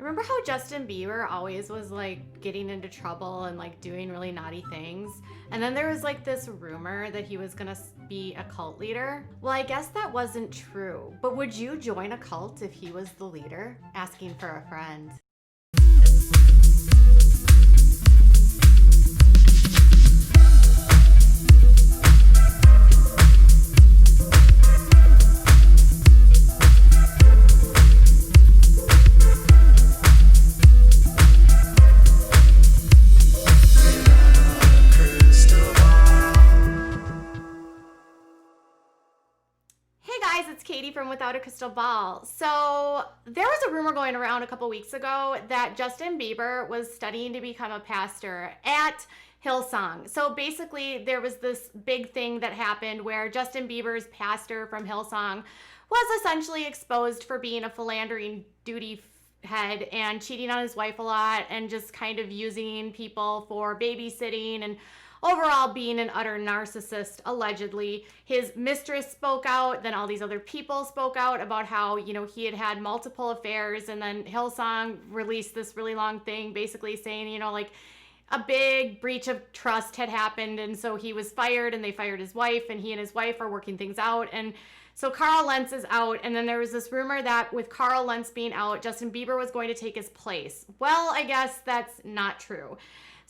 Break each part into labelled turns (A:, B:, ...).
A: Remember how Justin Bieber always was like getting into trouble and like doing really naughty things? And then there was like this rumor that he was gonna be a cult leader. Well, I guess that wasn't true. But would you join a cult if he was the leader? Asking for a friend. It's Katie from Without a Crystal Ball. So there was a rumor going around a couple weeks ago that Justin Bieber was studying to become a pastor at Hillsong. So basically there was this big thing that happened where Justin Bieber's pastor from Hillsong was essentially exposed for being a philandering duty head and cheating on his wife a lot and just kind of using people for babysitting and overall being an utter narcissist, allegedly. His mistress spoke out, then all these other people spoke out about how, he had had multiple affairs, and then Hillsong released this really long thing basically saying, like a big breach of trust had happened, and so he was fired, and they fired his wife, and he and his wife are working things out. And so Carl Lentz is out, and then there was this rumor that with Carl Lentz being out, Justin Bieber was going to take his place. Well, I guess that's not true.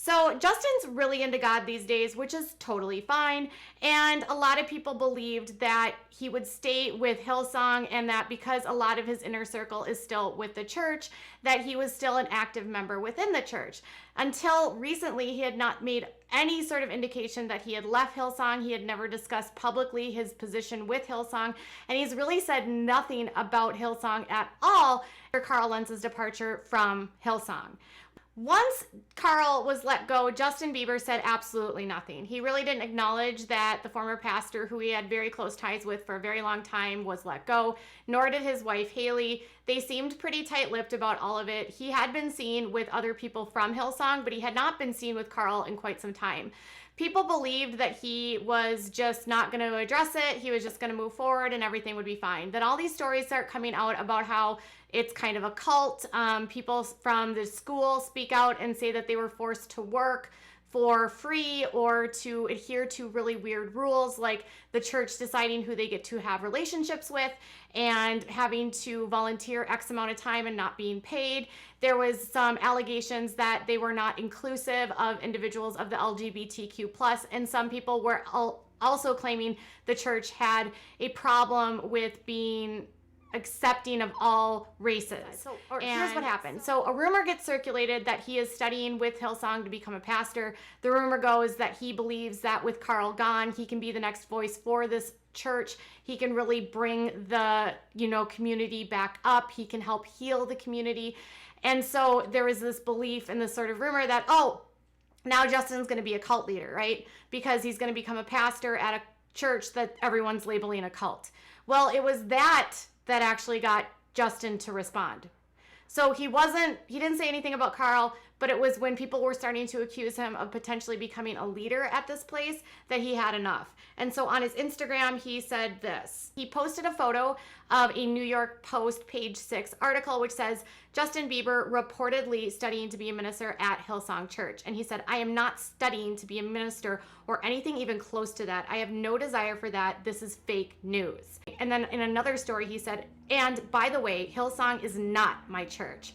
A: So Justin's really into God these days, which is totally fine. And a lot of people believed that he would stay with Hillsong, and that because a lot of his inner circle is still with the church, that he was still an active member within the church. Until recently, he had not made any sort of indication that he had left Hillsong. He had never discussed publicly his position with Hillsong, and he's really said nothing about Hillsong at all after Carl Lentz's departure from Hillsong. Once Carl was let go, Justin Bieber said absolutely nothing. He really didn't acknowledge that the former pastor, who he had very close ties with for a very long time, was let go, nor did his wife, Haley. They seemed pretty tight-lipped about all of it. He had been seen with other people from Hillsong, but he had not been seen with Carl in quite some time. People believed that he was just not going to address it. He was just going to move forward and everything would be fine. Then all these stories start coming out about how it's kind of a cult. People from the school speak out and say that they were forced to work for free or to adhere to really weird rules, like the church deciding who they get to have relationships with and having to volunteer X amount of time and not being paid. There was some allegations that they were not inclusive of individuals of the LGBTQ+, and some people were also claiming the church had a problem with being accepting of all races. Here's what happened. So a rumor gets circulated that he is studying with Hillsong to become a pastor. The rumor goes that he believes that with Carl gone, he can be the next voice for this church. He can really bring the, community back up. He can help heal the community. And so there was this belief and this sort of rumor that, now Justin's going to be a cult leader, right? Because he's going to become a pastor at a church that everyone's labeling a cult. Well, it was that actually got Justin to respond. So he didn't say anything about Carl, but it was when people were starting to accuse him of potentially becoming a leader at this place that he had enough. And so on his Instagram, he said this. He posted a photo of a New York Post page 6 article, which says, Justin Bieber reportedly studying to be a minister at Hillsong Church. And he said, I am not studying to be a minister or anything even close to that. I have no desire for that. This is fake news. And then in another story, he said, and by the way, Hillsong is not my church.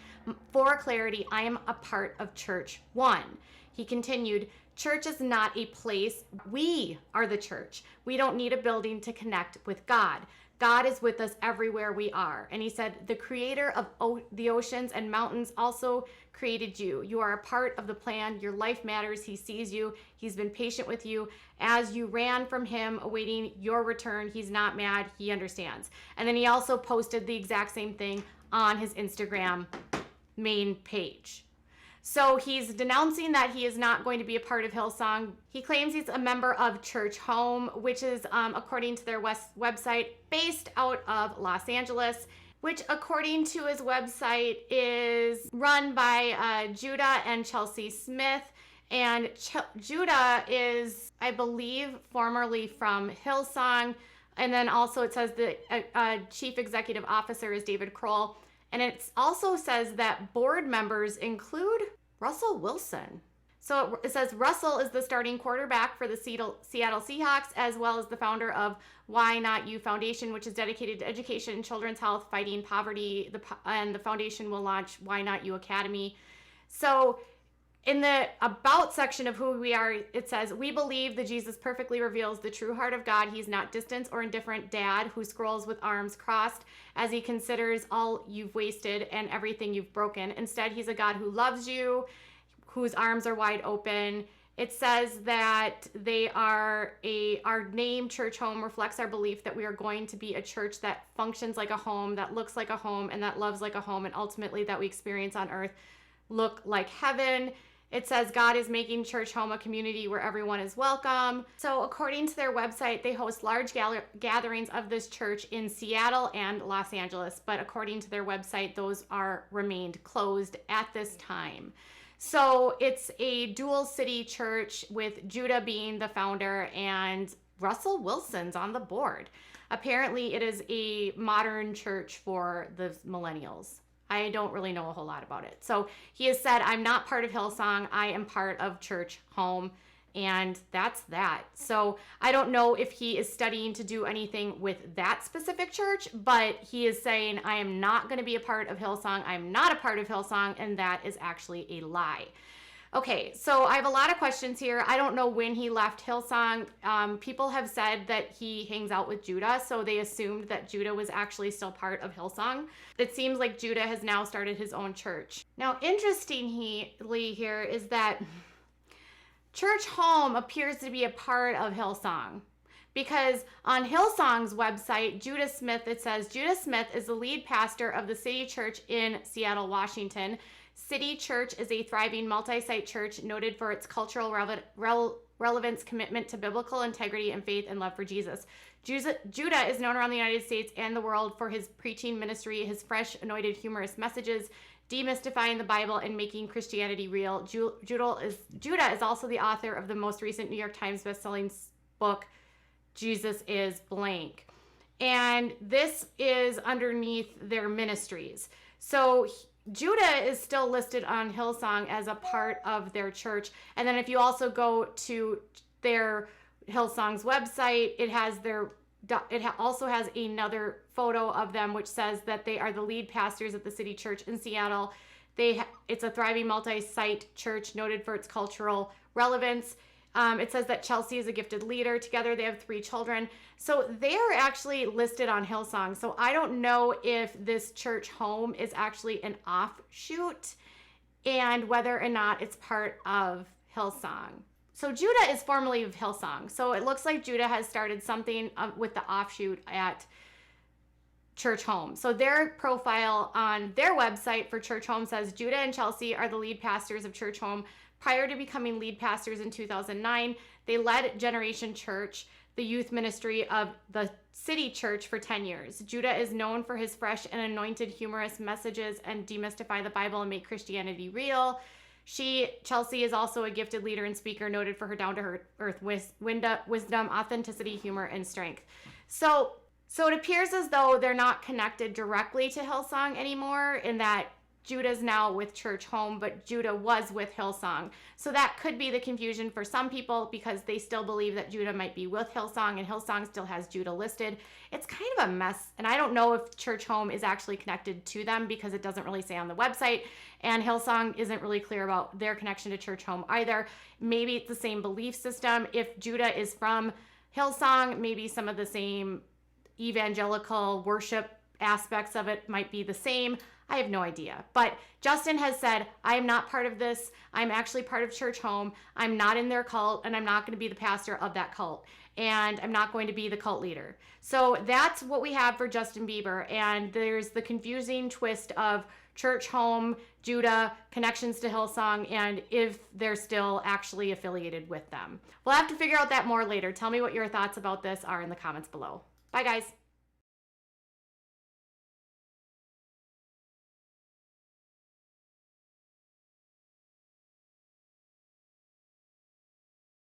A: For clarity, I am a part of Church One. He continued, church is not a place. We are the church. We don't need a building to connect with God. God is with us everywhere we are. And he said, the creator of the oceans and mountains also created you. You are a part of the plan. Your life matters. He sees you. He's been patient with you. As you ran from him, awaiting your return, he's not mad. He understands. And then he also posted the exact same thing on his Instagram main page. So he's denouncing that he is not going to be a part of Hillsong. He claims he's a member of Church Home, which is, according to their website, based out of Los Angeles, which according to his website is run by Judah and Chelsea Smith. And Judah is, I believe, formerly from Hillsong. And then also it says the chief executive officer is David Kroll. And it also says that board members include Russell Wilson. So it says Russell is the starting quarterback for the Seattle Seahawks, as well as the founder of Why Not You Foundation, which is dedicated to education, children's health, fighting poverty. And the foundation will launch Why Not You Academy. So in the about section of who we are, it says, we believe that Jesus perfectly reveals the true heart of God. He's not distant or indifferent dad who scrolls with arms crossed as he considers all you've wasted and everything you've broken. Instead, he's a God who loves you, whose arms are wide open. It says that our name, Church Home, reflects our belief that we are going to be a church that functions like a home, that looks like a home, and that loves like a home, and ultimately that we experience on earth look like heaven. It says God is making Church Home a community where everyone is welcome. So according to their website, they host large gatherings of this church in Seattle and Los Angeles. But according to their website, those are remained closed at this time. So it's a dual city church with Judah being the founder and Russell Wilson's on the board. Apparently it is a modern church for the millennials. I don't really know a whole lot about it. So he has said, I'm not part of Hillsong. I am part of Church Home. And that's that. So I don't know if he is studying to do anything with that specific church, but he is saying, I am not going to be a part of Hillsong. I'm not a part of Hillsong. And that is actually a lie. Okay, so I have a lot of questions here. I don't know when he left Hillsong. People have said that he hangs out with Judah, so they assumed that Judah was actually still part of Hillsong. It seems like Judah has now started his own church. Now, interestingly here is that Church Home appears to be a part of Hillsong, because on Hillsong's website, Judah Smith, it says, Judah Smith is the lead pastor of the City Church in Seattle, Washington. City Church is a thriving multi-site church noted for its cultural relevance, commitment to biblical integrity, and faith and love for Jesus. Judah is known around the United States and the world for his preaching ministry, his fresh, anointed, humorous messages, demystifying the Bible and making Christianity real. Judah is also the author of the most recent New York Times bestselling book, Jesus is Blank. And this is underneath their ministries. So Judah is still listed on Hillsong as a part of their church. And then if you also go to their Hillsong's website, it also has another photo of them, which says that they are the lead pastors at the City Church in Seattle. It's a thriving multi-site church noted for its cultural relevance. It says that Chelsea is a gifted leader. Together they have 3 children. So they are actually listed on Hillsong. So I don't know if this Church Home is actually an offshoot and whether or not it's part of Hillsong. So Judah is formerly of Hillsong. So it looks like Judah has started something with the offshoot at Church Home. So their profile on their website for Church Home says Judah and Chelsea are the lead pastors of Church Home. Prior to becoming lead pastors in 2009, they led Generation Church, the youth ministry of the City Church, for 10 years. Judah is known for his fresh and anointed humorous messages and demystify the Bible and make Christianity real. Chelsea, is also a gifted leader and speaker noted for her down-to-earth wisdom, authenticity, humor, and strength. So it appears as though they're not connected directly to Hillsong anymore, in that Judah's now with Church Home, but Judah was with Hillsong. So that could be the confusion for some people, because they still believe that Judah might be with Hillsong and Hillsong still has Judah listed. It's kind of a mess, and I don't know if Church Home is actually connected to them, because it doesn't really say on the website, and Hillsong isn't really clear about their connection to Church Home either. Maybe it's the same belief system. If Judah is from Hillsong, maybe some of the same evangelical worship aspects of it might be the same. I have no idea. But Justin has said, I am not part of this. I'm actually part of Church Home. I'm not in their cult, and I'm not going to be the pastor of that cult. And I'm not going to be the cult leader. So that's what we have for Justin Bieber. And there's the confusing twist of Church Home, Judah, connections to Hillsong, and if they're still actually affiliated with them. We'll have to figure out that more later. Tell me what your thoughts about this are in the comments below. Bye, guys.